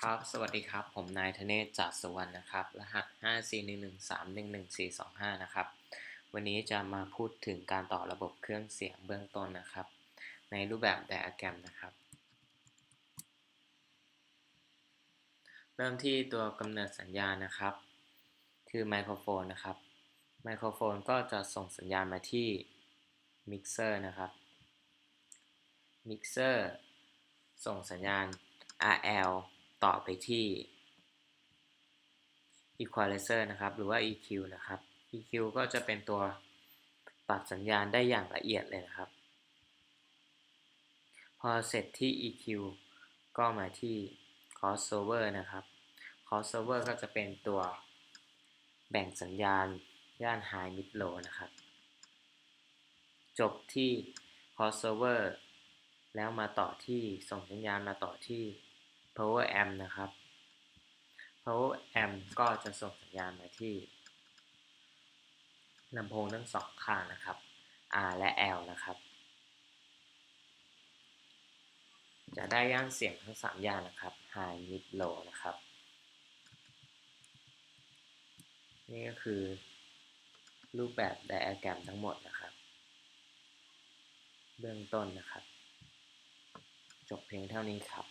ครับสวัสดีครับผมนายธเนศจาสุวรรณนะครับรหัส5411311425นะครับวันนี้จะมาพูดถึงการต่อระบบเครื่องเสียงเบื้องต้นนะครับในรูปแบบไดอะแกรมนะครับเริ่มที่ตัวกำเนิดสัญญาณนะครับคือไมโครโฟนนะครับไมโครโฟนก็จะส่งสัญญาณมาที่มิกเซอร์นะครับมิกเซอร์ส่งสัญญาณ RL ต่อไปที่ Equalizer นะครับหรือว่า EQ นะครับ EQ ก็จะเป็นตัวปรับสัญญาณได้อย่างละเอียดเลยนะครับพอเสร็จที่ EQ ก็มาที่ Crossover นะครับ Crossover ก็จะเป็นตัวแบ่งสัญญาณย่าน High Mid Low นะครับจบที่ Crossover แล้วมาต่อที่ส่งสัญญาณมาต่อที่ Power Amp นะครับ Power Amp ก็จะส่งสัญญาณมาที่ลำโพงทั้งสองข้างนะครับ R และ L นะครับจะได้ย่านเสียงทั้ง3ย่านนะครับ High Mid Low นะครับนี่ก็คือรูปแบบไดอะแกรมทั้งหมดนะครับเบื้องต้นนะครับจบเพียงเท่านี้ครับ